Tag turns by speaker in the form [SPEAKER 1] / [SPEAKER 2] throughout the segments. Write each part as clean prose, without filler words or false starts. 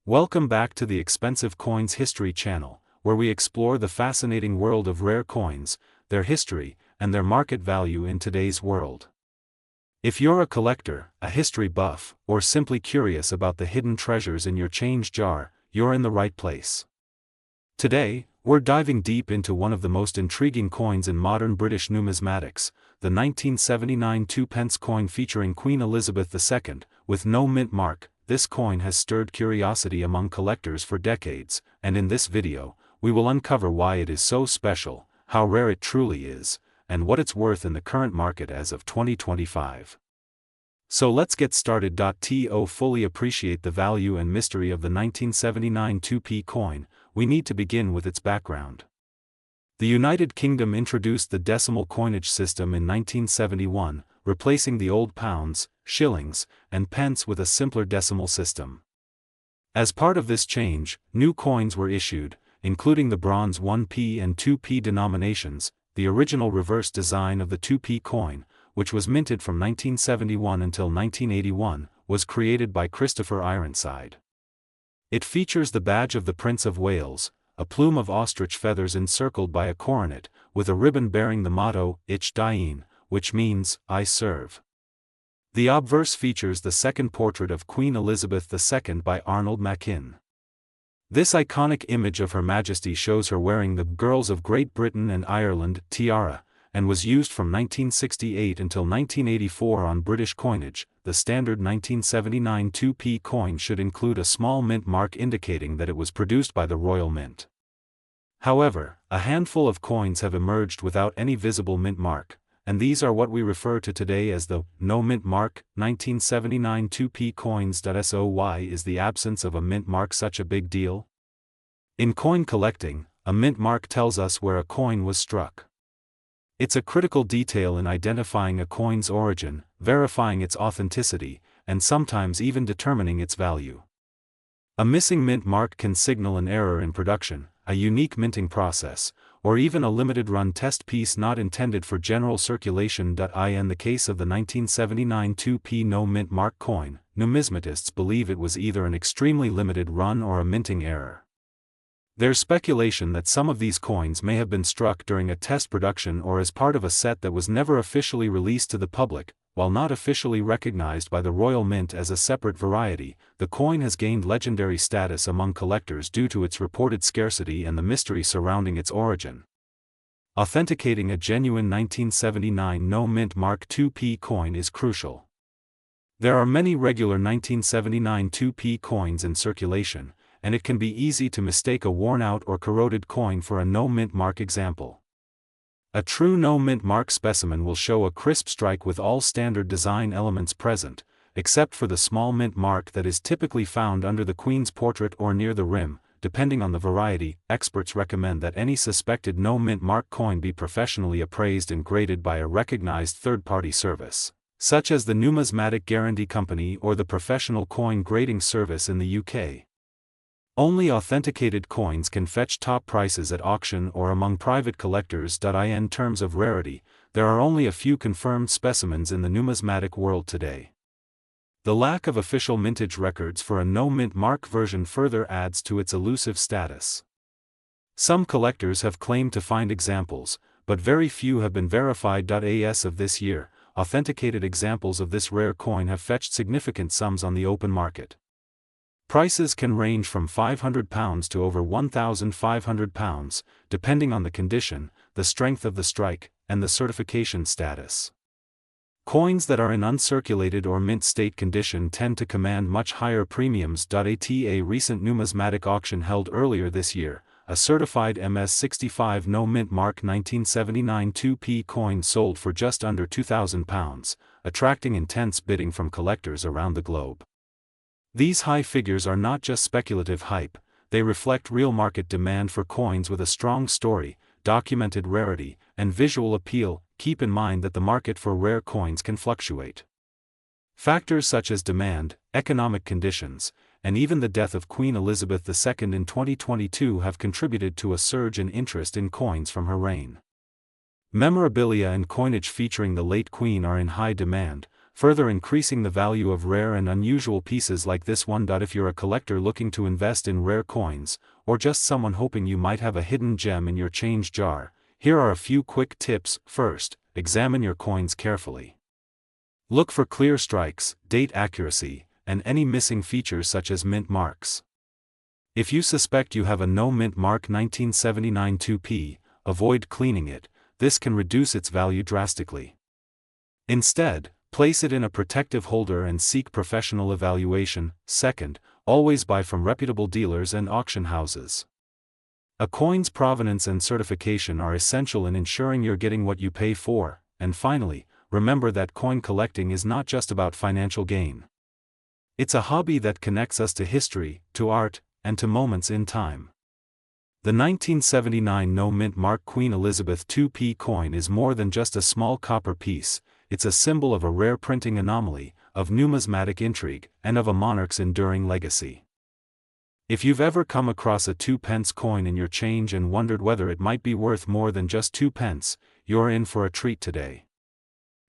[SPEAKER 1] Welcome back to the Expensive Coins History channel, where we explore the fascinating world of rare coins, their history, and their market value in today's world. If you're a collector, a history buff, or simply curious about the hidden treasures in your change jar, you're in the right place. Today, we're diving deep into one of the most intriguing coins in modern British numismatics, the 1979 2p coin featuring Queen Elizabeth II, with no mint mark. This coin has stirred curiosity among collectors for decades, and in this video, we will uncover why it is so special, how rare it truly is, and what it's worth in the current market as of 2025. So let's get started. To fully appreciate the value and mystery of the 1979 2p coin, we need to begin with its background. The United Kingdom introduced the decimal coinage system in 1971, replacing the old pounds, shillings, and pence with a simpler decimal system. As part of this change, new coins were issued, including the bronze 1p and 2p denominations. The original reverse design of the 2p coin, which was minted from 1971 until 1981, was created by Christopher Ironside. It features the badge of the Prince of Wales, a plume of ostrich feathers encircled by a coronet, with a ribbon bearing the motto, Ich diene, which means, I serve. The obverse features the second portrait of Queen Elizabeth II by Arnold Machin. This iconic image of Her Majesty shows her wearing the Girls of Great Britain and Ireland tiara, and was used from 1968 until 1984 on British coinage. The standard 1979 2p coin should include a small mint mark indicating that it was produced by the Royal Mint. However, a handful of coins have emerged without any visible mint mark, and these are what we refer to today as the no mint mark 1979 2p coins. So why is the absence of a mint mark such a big deal? In coin collecting, a mint mark tells us where a coin was struck. It's a critical detail in identifying a coin's origin, verifying its authenticity, and sometimes even determining its value. A missing mint mark can signal an error in production, a unique minting process, or even a limited-run test piece not intended for general circulation. In the case of the 1979 2p no mint mark coin, numismatists believe it was either an extremely limited run or a minting error. There's speculation that some of these coins may have been struck during a test production or as part of a set that was never officially released to the public. While not officially recognized by the Royal Mint as a separate variety, the coin has gained legendary status among collectors due to its reported scarcity and the mystery surrounding its origin. Authenticating a genuine 1979 no mint mark 2p coin is crucial. There are many regular 1979 2p coins in circulation, and it can be easy to mistake a worn-out or corroded coin for a no mint mark example. A true no mint mark specimen will show a crisp strike with all standard design elements present, except for the small mint mark that is typically found under the Queen's portrait or near the rim. Depending on the variety, experts recommend that any suspected no mint mark coin be professionally appraised and graded by a recognized third-party service, such as the Numismatic Guarantee Company or the Professional Coin Grading Service in the UK. Only authenticated coins can fetch top prices at auction or among private collectors. In terms of rarity, there are only a few confirmed specimens in the numismatic world today. The lack of official mintage records for a no mint mark version further adds to its elusive status. Some collectors have claimed to find examples, but very few have been verified. As of this year, authenticated examples of this rare coin have fetched significant sums on the open market. Prices can range from £500 to over £1,500, depending on the condition, the strength of the strike, and the certification status. Coins that are in uncirculated or mint state condition tend to command much higher premiums. At a recent numismatic auction held earlier this year, a certified MS65 no mint mark 1979 2p coin sold for just under £2,000, attracting intense bidding from collectors around the globe. These high figures are not just speculative hype, they reflect real market demand for coins with a strong story, documented rarity, and visual appeal. Keep in mind that the market for rare coins can fluctuate. Factors such as demand, economic conditions, and even the death of Queen Elizabeth II in 2022 have contributed to a surge in interest in coins from her reign. Memorabilia and coinage featuring the late Queen are in high demand, further increasing the value of rare and unusual pieces like this one. If you're a collector looking to invest in rare coins, or just someone hoping you might have a hidden gem in your change jar, here are a few quick tips. First, examine your coins carefully. Look for clear strikes, date accuracy, and any missing features such as mint marks. If you suspect you have a no mint mark 1979 2p, avoid cleaning it. This can reduce its value drastically. Instead, place it in a protective holder and seek professional evaluation. Second, always buy from reputable dealers and auction houses. A coin's provenance and certification are essential in ensuring you're getting what you pay for. And finally, remember that coin collecting is not just about financial gain. It's a hobby that connects us to history, to art, and to moments in time. The 1979 no mint mark Queen Elizabeth 2p coin is more than just a small copper piece. It's a symbol of a rare printing anomaly, of numismatic intrigue, and of a monarch's enduring legacy. If you've ever come across a 2p coin in your change and wondered whether it might be worth more than just 2p, you're in for a treat today.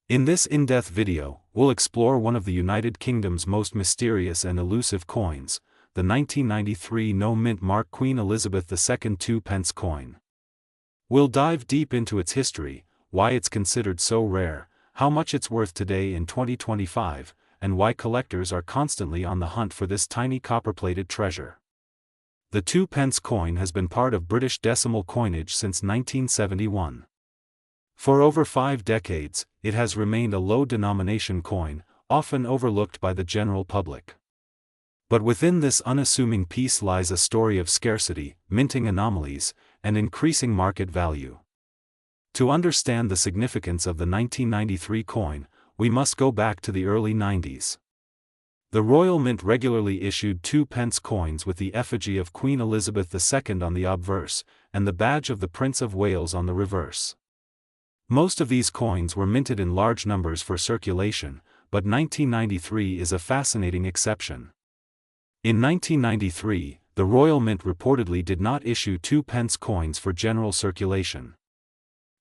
[SPEAKER 1] In this in-depth video, we'll explore one of the United Kingdom's most mysterious and elusive coins, the 1993 no mint mark Queen Elizabeth II 2p coin. We'll dive deep into its history, why it's considered so rare, how much it's worth today in 2025, and why collectors are constantly on the hunt for this tiny copper-plated treasure. The 2p coin has been part of British decimal coinage since 1971. For over 5 decades, it has remained a low-denomination coin, often overlooked by the general public. But within this unassuming piece lies a story of scarcity, minting anomalies, and increasing market value. To understand the significance of the 1993 coin, we must go back to the early 90s. The Royal Mint regularly issued 2p coins with the effigy of Queen Elizabeth II on the obverse, and the badge of the Prince of Wales on the reverse. Most of these coins were minted in large numbers for circulation, but 1993 is a fascinating exception. In 1993, the Royal Mint reportedly did not issue 2p coins for general circulation.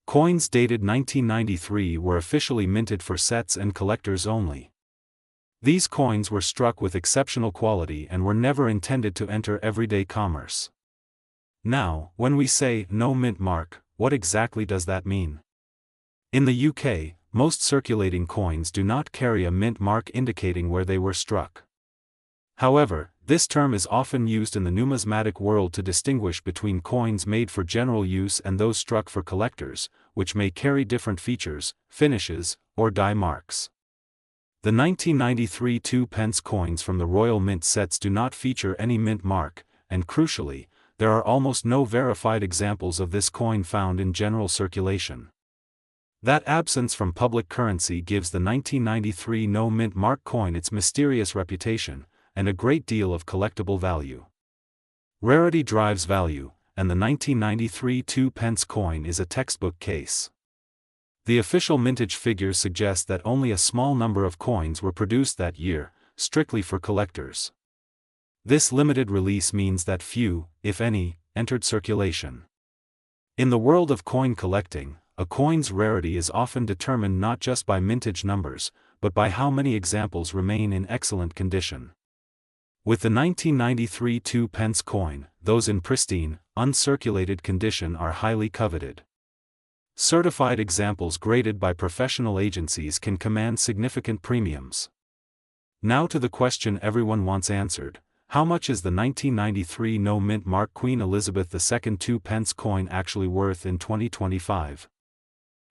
[SPEAKER 1] Coins dated 1993 were officially minted for sets and collectors only. These coins were struck with exceptional quality and were never intended to enter everyday commerce. Now, when we say no mint mark, what exactly does that mean? In the UK, most circulating coins do not carry a mint mark indicating where they were struck. However, this term is often used in the numismatic world to distinguish between coins made for general use and those struck for collectors, which may carry different features, finishes, or die marks. The 1993 2p coins from the Royal Mint sets do not feature any mint mark, and crucially, there are almost no verified examples of this coin found in general circulation. That absence from public currency gives the 1993 no mint mark coin its mysterious reputation, and a great deal of collectible value. Rarity drives value, and the 1993 2p coin is a textbook case. The official mintage figures suggest that only a small number of coins were produced that year, strictly for collectors. This limited release means that few, if any, entered circulation. In the world of coin collecting, a coin's rarity is often determined not just by mintage numbers, but by how many examples remain in excellent condition. With the 1993 2p coin, those in pristine, uncirculated condition are highly coveted. Certified examples graded by professional agencies can command significant premiums. Now to the question everyone wants answered: how much is the 1993 no mint mark Queen Elizabeth II 2p coin actually worth in 2025?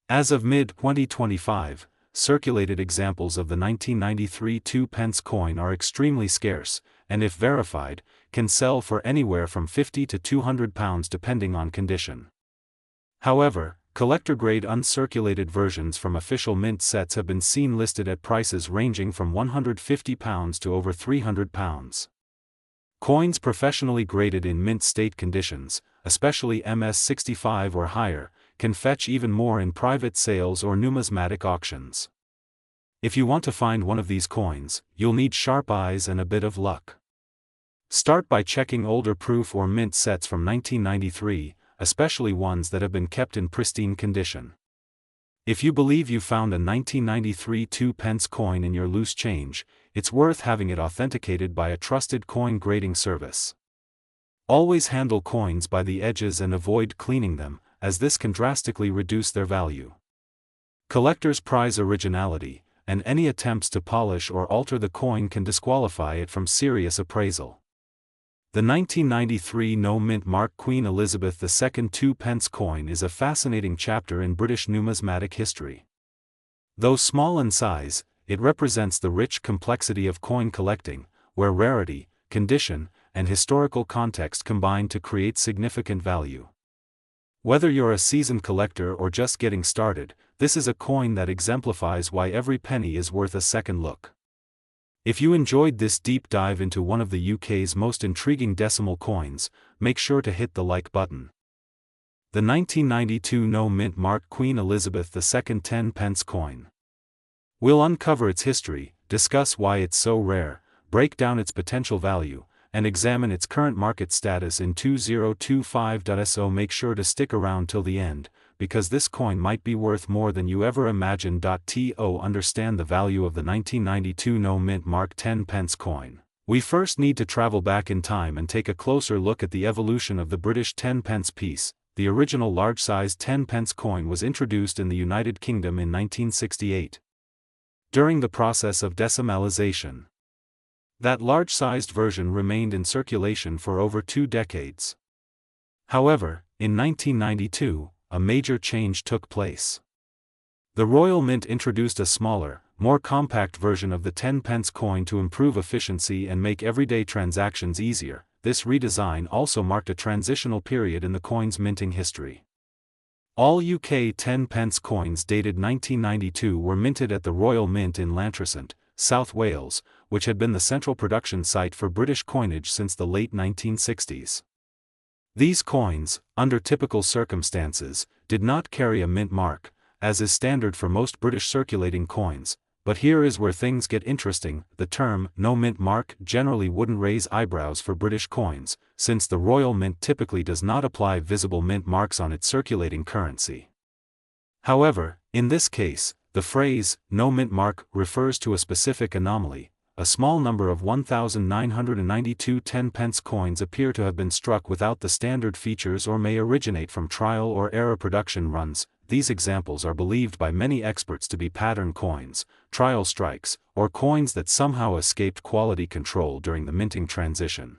[SPEAKER 1] As of mid-2025, circulated examples of the 1993 2p coin are extremely scarce, and if verified, can sell for anywhere from £50 to £200 depending on condition. However, collector-grade uncirculated versions from official mint sets have been seen listed at prices ranging from £150 to over £300. Coins professionally graded in mint state conditions, especially MS65 or higher, can fetch even more in private sales or numismatic auctions. If you want to find one of these coins, you'll need sharp eyes and a bit of luck. Start by checking older proof or mint sets from 1993, especially ones that have been kept in pristine condition. If you believe you found a 1993 2-pence coin in your loose change, it's worth having it authenticated by a trusted coin grading service. Always handle coins by the edges and avoid cleaning them, as this can drastically reduce their value. Collectors prize originality, and any attempts to polish or alter the coin can disqualify it from serious appraisal. The 1993 no-mint mark Queen Elizabeth II 2-pence coin is a fascinating chapter in British numismatic history. Though small in size, it represents the rich complexity of coin collecting, where rarity, condition, and historical context combine to create significant value. Whether you're a seasoned collector or just getting started, this is a coin that exemplifies why every penny is worth a second look. If you enjoyed this deep dive into one of the UK's most intriguing decimal coins, make sure to hit the like button. The 1992 no-mint mark Queen Elizabeth II 10-pence coin. We'll uncover its history, discuss why it's so rare, break down its potential value, and examine its current market status in 2025. Make sure to stick around till the end, because this coin might be worth more than you ever imagined. To understand the value of the 1992 no-mint mark 10-pence coin, we first need to travel back in time and take a closer look at the evolution of the British 10-pence piece. The original large-sized 10-pence coin was introduced in the United Kingdom in 1968. During the process of decimalisation, that large-sized version remained in circulation for over 2 decades. However, in 1992, a major change took place. The Royal Mint introduced a smaller, more compact version of the 10-pence coin to improve efficiency and make everyday transactions easier. This redesign also marked a transitional period in the coin's minting history. All UK 10-pence coins dated 1992 were minted at the Royal Mint in Llantrisant, South Wales, which had been the central production site for British coinage since the late 1960s. These coins, under typical circumstances, did not carry a mint mark, as is standard for most British circulating coins, but here is where things get interesting. The term no mint mark generally wouldn't raise eyebrows for British coins, since the Royal Mint typically does not apply visible mint marks on its circulating currency. However, in this case, the phrase no mint mark refers to a specific anomaly. A small number of 1,992 10-pence coins appear to have been struck without the standard features or may originate from trial or error production runs. These examples are believed by many experts to be pattern coins, trial strikes, or coins that somehow escaped quality control during the minting transition.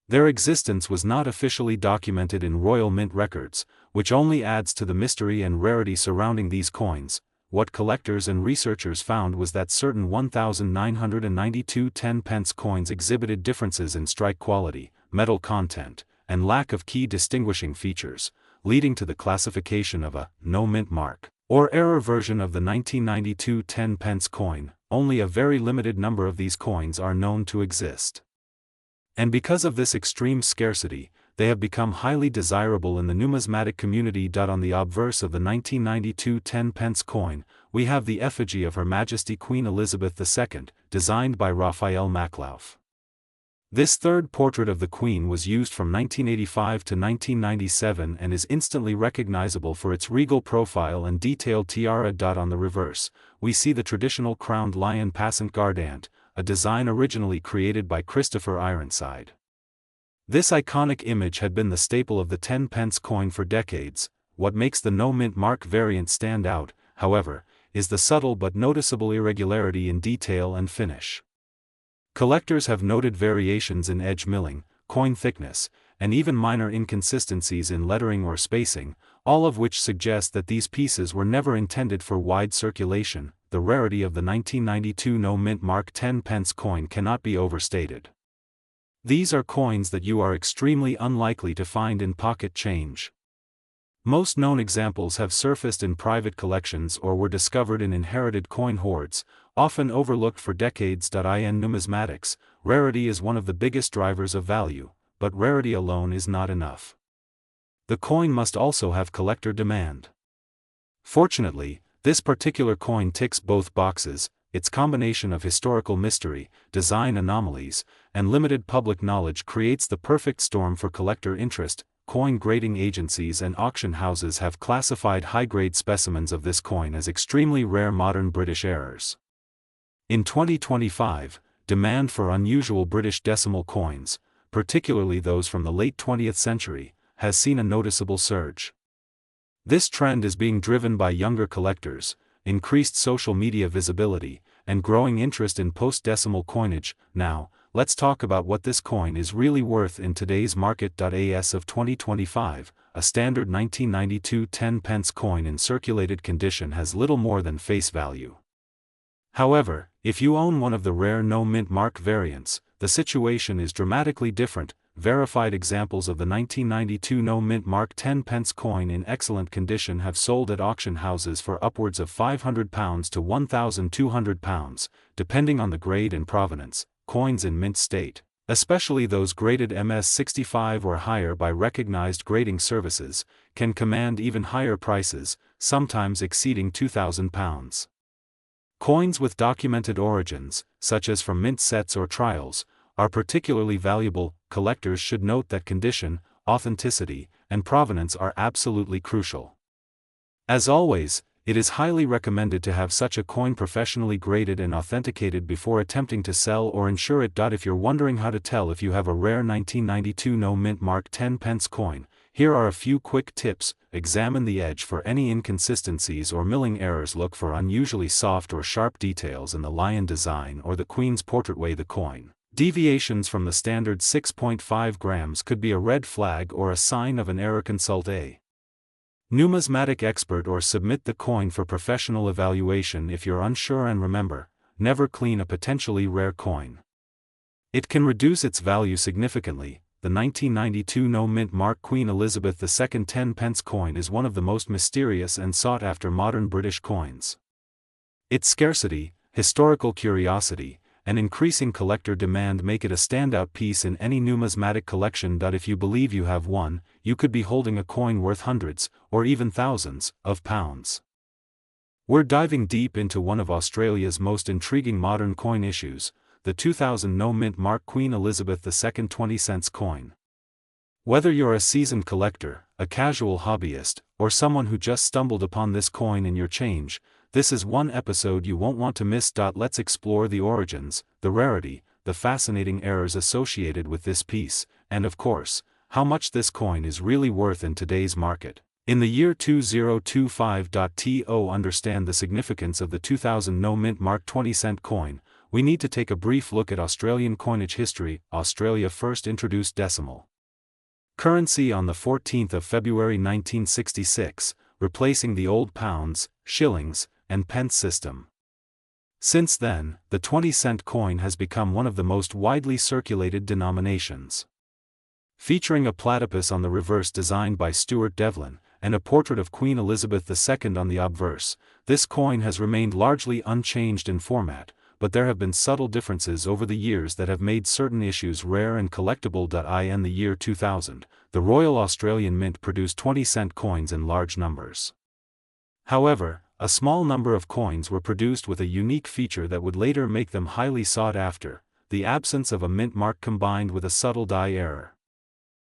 [SPEAKER 1] Their existence was not officially documented in Royal Mint records, which only adds to the mystery and rarity surrounding these coins. What collectors and researchers found was that certain 1,992 10-pence coins exhibited differences in strike quality, metal content, and lack of key distinguishing features, leading to the classification of a no mint mark, or error version of the 1992 10-pence coin. Only a very limited number of these coins are known to exist. And because of this extreme scarcity, they have become highly desirable in the numismatic community. On the obverse of the 1992 10-pence coin, we have the effigy of Her Majesty Queen Elizabeth II, designed by Raphael Maklauf. This third portrait of the Queen was used from 1985 to 1997 and is instantly recognizable for its regal profile and detailed tiara. On the reverse, we see the traditional crowned lion passant gardant, a design originally created by Christopher Ironside. This iconic image had been the staple of the 10-pence coin for decades. What makes the no-mint mark variant stand out, however, is the subtle but noticeable irregularity in detail and finish. Collectors have noted variations in edge milling, coin thickness, and even minor inconsistencies in lettering or spacing, all of which suggest that these pieces were never intended for wide circulation. The rarity of the 1992 no-mint mark 10-pence coin cannot be overstated. These are coins that you are extremely unlikely to find in pocket change. Most known examples have surfaced in private collections or were discovered in inherited coin hoards, often overlooked for decades. In numismatics, rarity is one of the biggest drivers of value, but rarity alone is not enough. The coin must also have collector demand. Fortunately, this particular coin ticks both boxes. Its combination of historical mystery, design anomalies, and limited public knowledge creates the perfect storm for collector interest. coin grading agencies and auction houses have classified high-grade specimens of this coin as extremely rare modern British errors. In 2025, demand for unusual British decimal coins, particularly those from the late 20th century, has seen a noticeable surge. This trend is being driven by younger collectors, increased social media visibility, and growing interest in post-decimal coinage. Now, let's talk about what this coin is really worth in today's market. As of 2025, a standard 1992 10-pence coin in circulated condition has little more than face value. However, if you own one of the rare no-mint mark variants, the situation is dramatically different. Verified examples of the 1992 no-mint mark 10-pence coin in excellent condition have sold at auction houses for upwards of £500 to £1,200, depending on the grade and provenance. Coins in mint state, especially those graded MS65 or higher by recognized grading services, can command even higher prices, sometimes exceeding £2,000. Coins with documented origins, such as from mint sets or trials, are particularly valuable. Collectors should note that condition, authenticity, and provenance are absolutely crucial. As always, it is highly recommended to have such a coin professionally graded and authenticated before attempting to sell or insure it. If you're wondering how to tell if you have a rare 1992 no-mint mark 10-pence coin, here are a few quick tips. Examine the edge for any inconsistencies or milling errors. Look for unusually soft or sharp details in the lion design or the queen's portrait. Weigh the coin. Deviations from the standard 6.5 grams could be a red flag or a sign of an error. Consult a numismatic expert or submit the coin for professional evaluation if you're unsure. And remember, never clean a potentially rare coin. It can reduce its value significantly. The 1992 no-mint mark Queen Elizabeth II 10-pence coin is one of the most mysterious and sought-after modern British coins. Its scarcity, historical curiosity, and increasing collector demand make it a standout piece in any numismatic collection. If you believe you have one, you could be holding a coin worth hundreds, or even thousands, of pounds. We're diving deep into one of Australia's most intriguing modern coin issues, the 2000 no-mint mark Queen Elizabeth II 20-cents coin. Whether you're a seasoned collector, a casual hobbyist, or someone who just stumbled upon this coin in your change, this is one episode you won't want to miss. Let's explore the origins, the rarity, the fascinating errors associated with this piece, and of course, how much this coin is really worth in today's market. In the year 2025. To understand the significance of the 2000 no-mint mark 20-cent coin, we need to take a brief look at Australian coinage history. Australia first introduced decimal currency on the 14th of February 1966, replacing the old pounds, shillings, and pence system. Since then, the 20-cent coin has become one of the most widely circulated denominations. Featuring a platypus on the reverse designed by Stuart Devlin, and a portrait of Queen Elizabeth II on the obverse, this coin has remained largely unchanged in format, but there have been subtle differences over the years that have made certain issues rare and collectible. In the year 2000, the Royal Australian Mint produced 20-cent coins in large numbers. However, a small number of coins were produced with a unique feature that would later make them highly sought after: the absence of a mint mark combined with a subtle die error.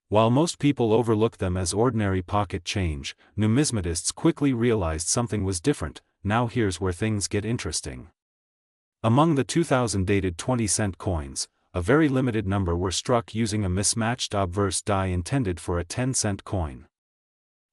[SPEAKER 1] While most people overlook them as ordinary pocket change, numismatists quickly realized something was different. Now here's where things get interesting. Among the 2000 dated 20-cent coins, a very limited number were struck using a mismatched obverse die intended for a 10-cent coin.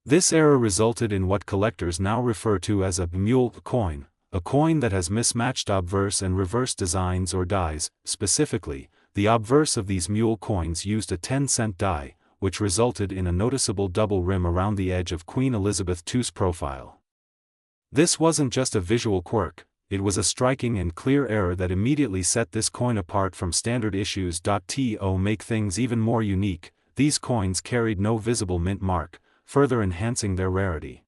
[SPEAKER 1] This error resulted in what collectors now refer to as a mule coin, a coin that has mismatched obverse and reverse designs or dies. Specifically, the obverse of these mule coins used a 10-cent die, which resulted in a noticeable double rim around the edge of Queen Elizabeth II's profile. This wasn't just a visual quirk, it was a striking and clear error that immediately set this coin apart from standard issues. To make things even more unique, these coins carried no visible mint mark, further enhancing their rarity.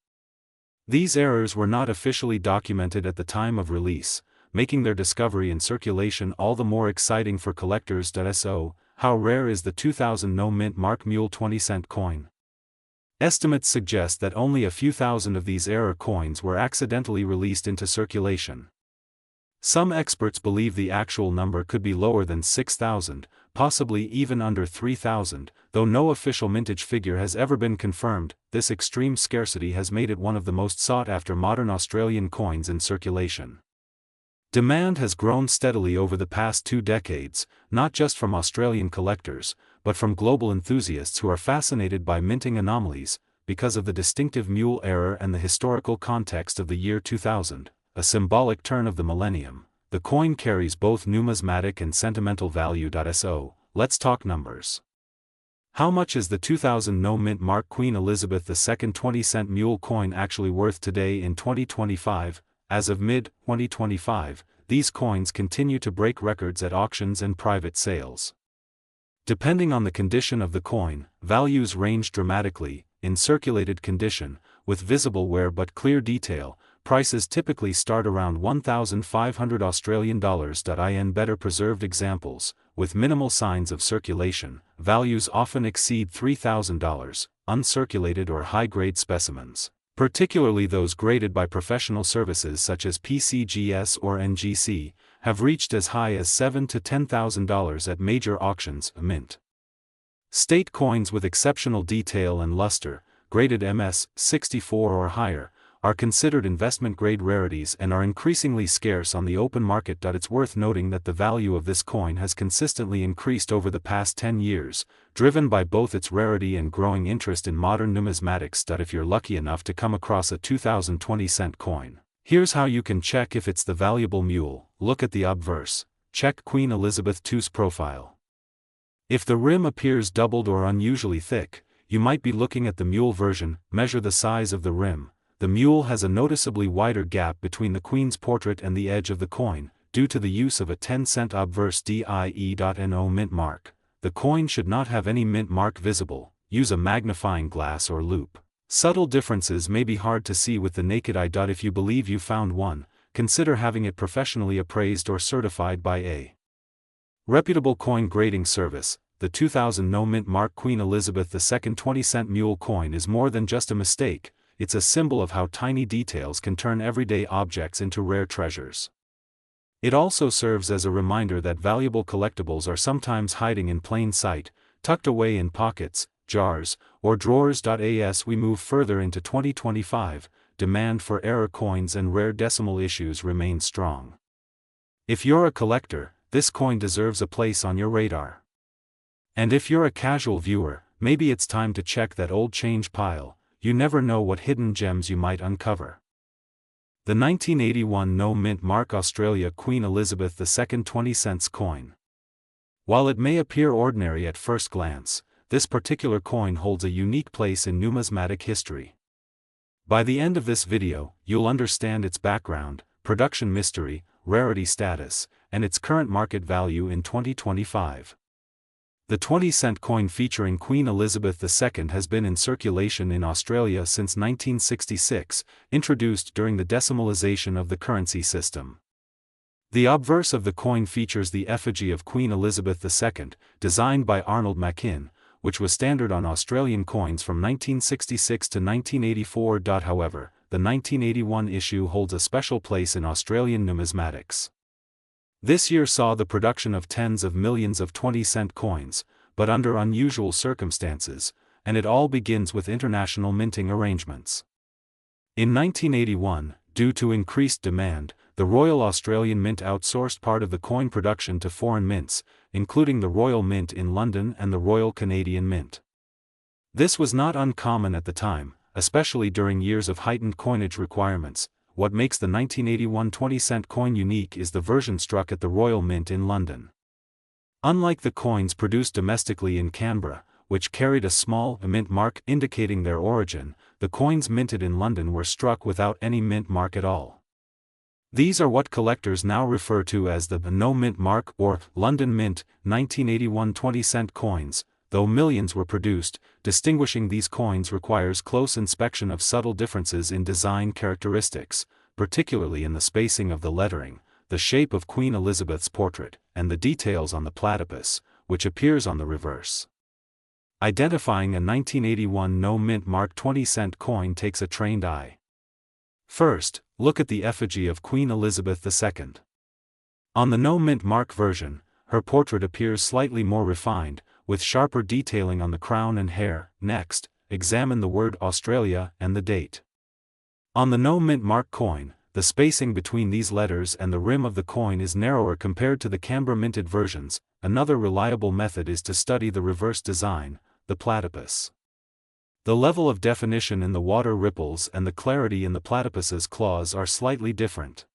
[SPEAKER 1] These errors were not officially documented at the time of release, making their discovery and circulation all the more exciting for collectors. So, how rare is the 2000 no-mint mark mule 20-cent coin? Estimates suggest that only a few thousand of these error coins were accidentally released into circulation. Some experts believe the actual number could be lower than 6,000, possibly even under 3,000, though no official mintage figure has ever been confirmed. This extreme scarcity has made it one of the most sought-after modern Australian coins in circulation. Demand has grown steadily over the past 2 decades, not just from Australian collectors, but from global enthusiasts who are fascinated by minting anomalies, because of the distinctive mule error and the historical context of the year 2000, a symbolic turn of the millennium. The coin carries both numismatic and sentimental value. So, let's talk numbers. How much is the 2000 no-mint mark Queen Elizabeth II 20-cent mule coin actually worth today in 2025? As of mid-2025, these coins continue to break records at auctions and private sales. Depending on the condition of the coin, values range dramatically. In circulated condition, with visible wear but clear detail, prices typically start around $1,500 in better preserved examples, with minimal signs of circulation, values often exceed $3,000. Uncirculated or high-grade specimens, particularly those graded by professional services such as PCGS or NGC, have reached as high as $7,000 to $10,000 at major auctions. Mint state coins with exceptional detail and luster, graded MS 64 or higher, are considered investment-grade rarities and are increasingly scarce on the open market. It's worth noting that the value of this coin has consistently increased over the past 10 years, driven by both its rarity and growing interest in modern numismatics. If you're lucky enough to come across a 2020-cent coin, here's how you can check if it's the valuable mule. Look at the obverse. Check Queen Elizabeth II's profile. If the rim appears doubled or unusually thick, you might be looking at the mule version. Measure the size of the rim. The mule has a noticeably wider gap between the Queen's portrait and the edge of the coin, due to the use of a 10-cent obverse DIE.NO mint mark. The coin should not have any mint mark visible. Use a magnifying glass or loupe. Subtle differences may be hard to see with the naked eye. If you believe you found one, consider having it professionally appraised or certified by a reputable coin grading service. The 2000 no-mint mark Queen Elizabeth II 20-cent mule coin is more than just a mistake. It's a symbol of how tiny details can turn everyday objects into rare treasures. It also serves as a reminder that valuable collectibles are sometimes hiding in plain sight, tucked away in pockets, jars, or drawers. As we move further into 2025, demand for error coins and rare decimal issues remains strong. If you're a collector, this coin deserves a place on your radar. And if you're a casual viewer, maybe it's time to check that old change pile. You never know what hidden gems you might uncover. The 1981 no-mint mark Australia Queen Elizabeth II 20 cents coin. While it may appear ordinary at first glance, this particular coin holds a unique place in numismatic history. By the end of this video, you'll understand its background, production mystery, rarity status, and its current market value in 2025. The 20-cent coin featuring Queen Elizabeth II has been in circulation in Australia since 1966, introduced during the decimalisation of the currency system. The obverse of the coin features the effigy of Queen Elizabeth II, designed by Arnold Machin, which was standard on Australian coins from 1966 to 1984. However, the 1981 issue holds a special place in Australian numismatics. This year saw the production of tens of millions of 20-cent coins, but under unusual circumstances, and it all begins with international minting arrangements. In 1981, due to increased demand, the Royal Australian Mint outsourced part of the coin production to foreign mints, including the Royal Mint in London and the Royal Canadian Mint. This was not uncommon at the time, especially during years of heightened coinage requirements. What makes the 1981 20-cent coin unique is the version struck at the Royal Mint in London. Unlike the coins produced domestically in Canberra, which carried a small mint mark indicating their origin, the coins minted in London were struck without any mint mark at all. These are what collectors now refer to as the no mint mark or London Mint 1981 20-cent coins. Though millions were produced, distinguishing these coins requires close inspection of subtle differences in design characteristics, particularly in the spacing of the lettering, the shape of Queen Elizabeth's portrait, and the details on the platypus, which appears on the reverse. Identifying a 1981 no-mint mark 20-cent coin takes a trained eye. First, look at the effigy of Queen Elizabeth II. On the no-mint mark version, her portrait appears slightly more refined, with sharper detailing on the crown and hair. Next, examine the word Australia and the date. On the no-mint mark coin, the spacing between these letters and the rim of the coin is narrower compared to the Canberra minted versions. Another reliable method is to study the reverse design, the platypus. The level of definition in the water ripples and the clarity in the platypus's claws are slightly different.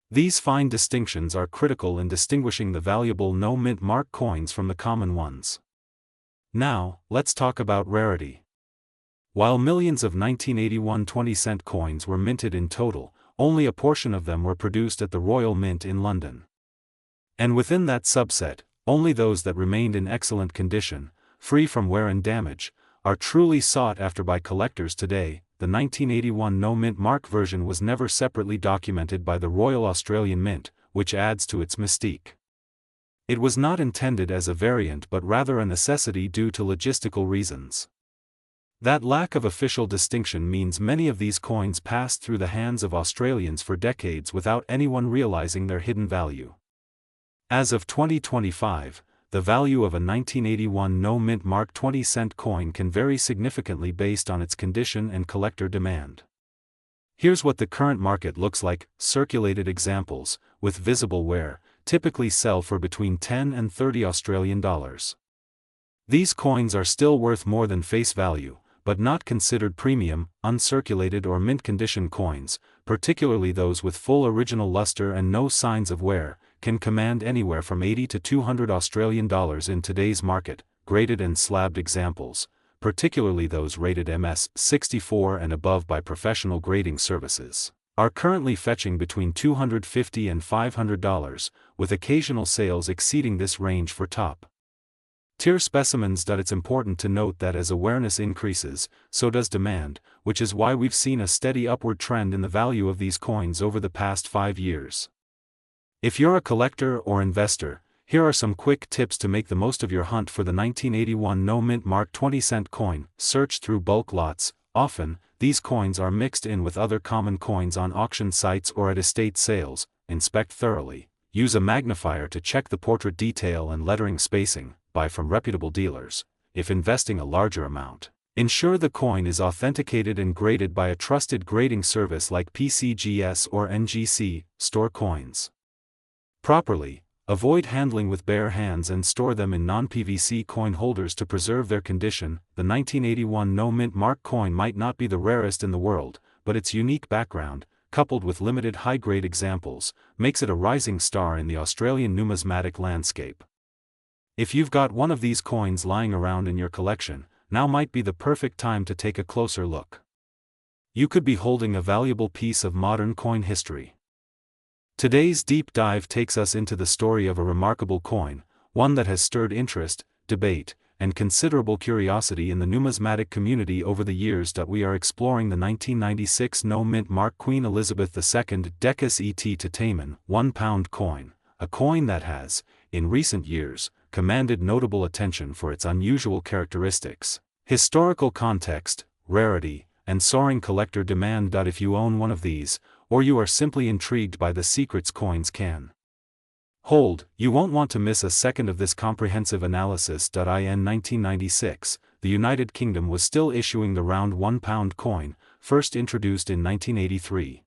[SPEAKER 1] These fine distinctions are critical in distinguishing the valuable no-mint mark coins from the common ones. Now, let's talk about rarity. While millions of 1981 20-cent coins were minted in total, only a portion of them were produced at the Royal Mint in London. And within that subset, only those that remained in excellent condition, free from wear and damage, are truly sought after by collectors today. The 1981 no-mint mark version was never separately documented by the Royal Australian Mint, which adds to its mystique. It was not intended as a variant but rather a necessity due to logistical reasons. That lack of official distinction means many of these coins passed through the hands of Australians for decades without anyone realizing their hidden value. As of 2025, the value of a 1981 no-mint mark 20-cent coin can vary significantly based on its condition and collector demand. Here's what the current market looks like. Circulated examples, with visible wear, typically sell for between 10 and 30 Australian dollars. These coins are still worth more than face value, but not considered premium, uncirculated or mint condition coins, particularly those with full original luster and no signs of wear, can command anywhere from 80 to 200 Australian dollars in today's market. Graded and slabbed examples, particularly those rated MS-64 and above by professional grading services, are currently fetching between $250 and $500, with occasional sales exceeding this range for top-tier specimens. It's important to note that as awareness increases, so does demand, which is why we've seen a steady upward trend in the value of these coins over the past 5 years. If you're a collector or investor, here are some quick tips to make the most of your hunt for the 1981 no-mint mark 20-cent coin. Search through bulk lots. Often, these coins are mixed in with other common coins on auction sites or at estate sales. Inspect thoroughly. Use a magnifier to check the portrait detail and lettering spacing. Buy from reputable dealers. If investing a larger amount, ensure the coin is authenticated and graded by a trusted grading service like PCGS or NGC. Store coins properly. Avoid handling with bare hands and store them in non-PVC coin holders to preserve their condition. The 1981 no-mint mark coin might not be the rarest in the world, but its unique background, coupled with limited high-grade examples, makes it a rising star in the Australian numismatic landscape. If you've got one of these coins lying around in your collection, now might be the perfect time to take a closer look. You could be holding a valuable piece of modern coin history. Today's deep dive takes us into the story of a remarkable coin, one that has stirred interest, debate, and considerable curiosity in the numismatic community over the years. We are exploring the 1996 no-mint mark Queen Elizabeth II Decus et Tutamen £1 coin, a coin that has, in recent years, commanded notable attention for its unusual characteristics, historical context, rarity, and soaring collector demand. If you own one of these, or you are simply intrigued by the secrets coins can hold, you won't want to miss a second of this comprehensive analysis. In 1996, the United Kingdom was still issuing the round £1 coin, first introduced in 1983.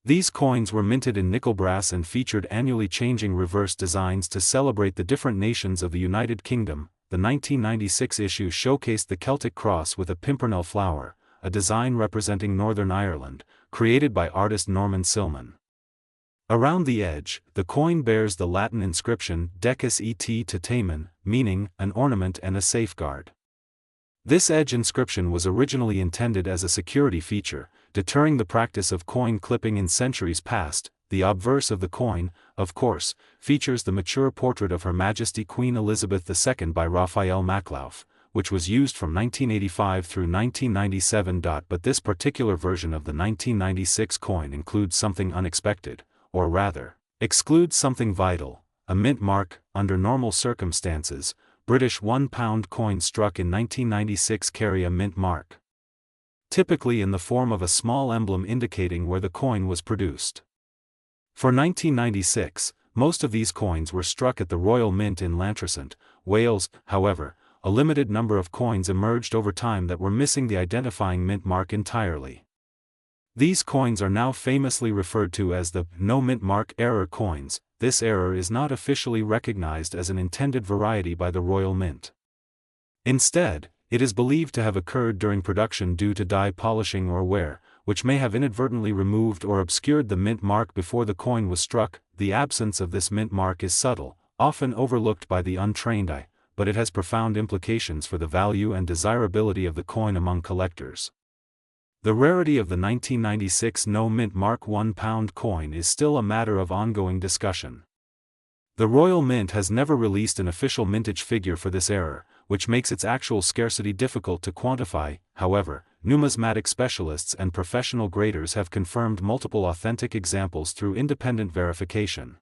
[SPEAKER 1] These coins were minted in nickel brass and featured annually changing reverse designs to celebrate the different nations of the United Kingdom. The 1996 issue showcased the Celtic cross with a pimpernel flower, a design representing Northern Ireland, created by artist Norman Silman. Around the edge, the coin bears the Latin inscription Decus et Tutamen, meaning an ornament and a safeguard. This edge inscription was originally intended as a security feature, deterring the practice of coin clipping in centuries past. The obverse of the coin, of course, features the mature portrait of Her Majesty Queen Elizabeth II by Raphael Maclauff, which was used from 1985 through 1997. But this particular version of the 1996 coin includes something unexpected, or rather, excludes something vital: a mint mark. Under normal circumstances, British £1 coins struck in 1996 carry a mint mark, typically in the form of a small emblem indicating where the coin was produced. For 1996, most of these coins were struck at the Royal Mint in Llantrisant, Wales. However, a limited number of coins emerged over time that were missing the identifying mint mark entirely. These coins are now famously referred to as the no mint mark error coins. This error is not officially recognized as an intended variety by the Royal Mint. Instead, it is believed to have occurred during production due to die polishing or wear, which may have inadvertently removed or obscured the mint mark before the coin was struck. The absence of this mint mark is subtle, often overlooked by the untrained eye, but it has profound implications for the value and desirability of the coin among collectors. The rarity of the 1996 no mint mark £1 coin is still a matter of ongoing discussion. The Royal Mint has never released an official mintage figure for this error, which makes its actual scarcity difficult to quantify. However, numismatic specialists and professional graders have confirmed multiple authentic examples through independent verification.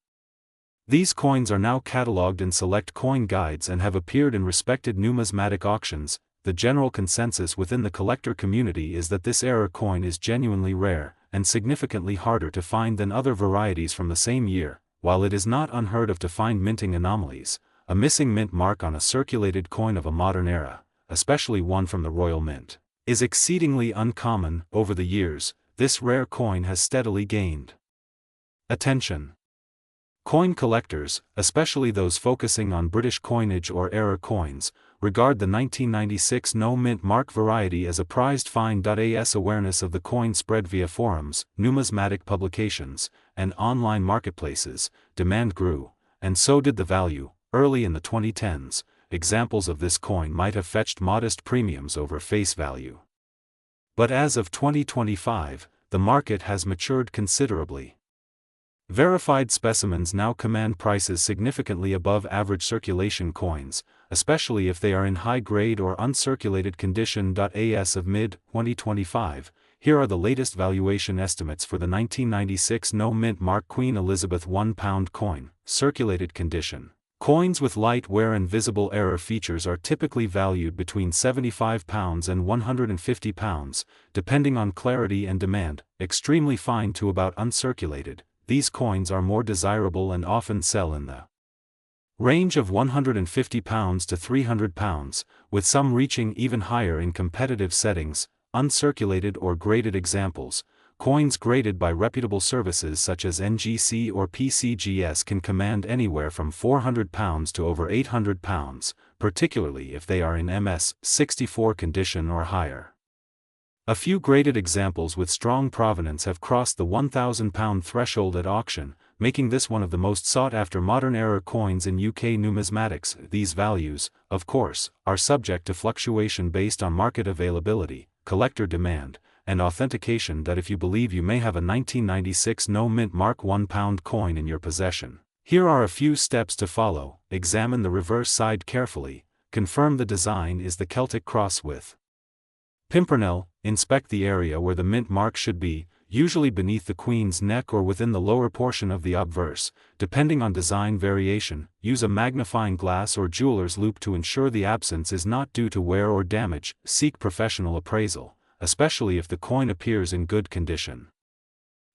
[SPEAKER 1] These coins are now catalogued in select coin guides and have appeared in respected numismatic auctions. The general consensus within the collector community is that this error coin is genuinely rare, and significantly harder to find than other varieties from the same year. While it is not unheard of to find minting anomalies, a missing mint mark on a circulated coin of a modern era, especially one from the Royal Mint, is exceedingly uncommon. Over the years, this rare coin has steadily gained attention. Coin collectors, especially those focusing on British coinage or error coins, regard the 1996 no mint mark variety as a prized find. As awareness of the coin spread via forums, numismatic publications, and online marketplaces, demand grew, and so did the value. Early in the 2010s, examples of this coin might have fetched modest premiums over face value. But as of 2025, the market has matured considerably. Verified specimens now command prices significantly above average circulation coins, especially if they are in high-grade or uncirculated condition. As of mid-2025, here are the latest valuation estimates for the 1996 no mint mark Queen Elizabeth £1 coin, circulated condition. Coins with light wear and visible error features are typically valued between £75 and £150, depending on clarity and demand. Extremely fine to about uncirculated, these coins are more desirable and often sell in the range of £150 to £300, with some reaching even higher in competitive settings. Uncirculated or graded examples, coins graded by reputable services such as NGC or PCGS can command anywhere from £400 to over £800, particularly if they are in MS-64 condition or higher. A few graded examples with strong provenance have crossed the £1,000 threshold at auction, making this one of the most sought-after modern era coins in UK numismatics. These values, of course, are subject to fluctuation based on market availability, collector demand, and authentication. If you believe you may have a 1996 no mint mark £1 coin in your possession, here are a few steps to follow. Examine the reverse side carefully, confirm the design is the Celtic cross with pimpernel. Inspect the area where the mint mark should be, usually beneath the queen's neck or within the lower portion of the obverse. Depending on design variation, use a magnifying glass or jeweler's loupe to ensure the absence is not due to wear or damage. Seek professional appraisal, especially if the coin appears in good condition.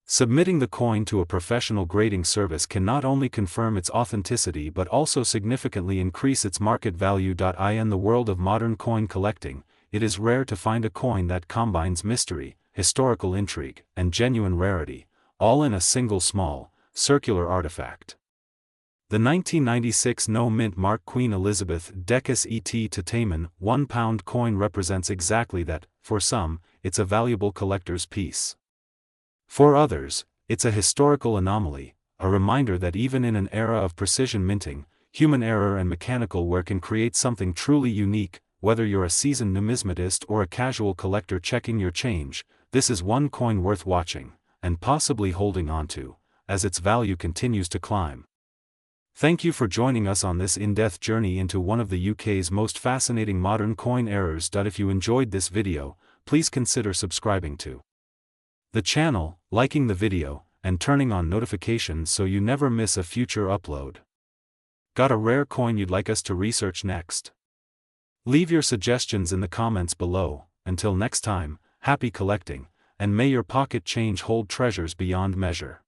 [SPEAKER 1] Submitting the coin to a professional grading service can not only confirm its authenticity but also significantly increase its market value. In the world of modern coin collecting, it is rare to find a coin that combines mystery, historical intrigue, and genuine rarity, all in a single small, circular artifact. The 1996 no mint mark Queen Elizabeth Decus et Titamen £1 coin represents exactly that. For some, it's a valuable collector's piece. For others, it's a historical anomaly, a reminder that even in an era of precision minting, human error and mechanical wear can create something truly unique. Whether you're a seasoned numismatist or a casual collector checking your change, this is one coin worth watching, and possibly holding on to, as its value continues to climb. Thank you for joining us on this in-depth journey into one of the UK's most fascinating modern coin errors. If you enjoyed this video, please consider subscribing to the channel, liking the video, and turning on notifications so you never miss a future upload. Got a rare coin you'd like us to research next? Leave your suggestions in the comments below. Until next time, happy collecting, and may your pocket change hold treasures beyond measure.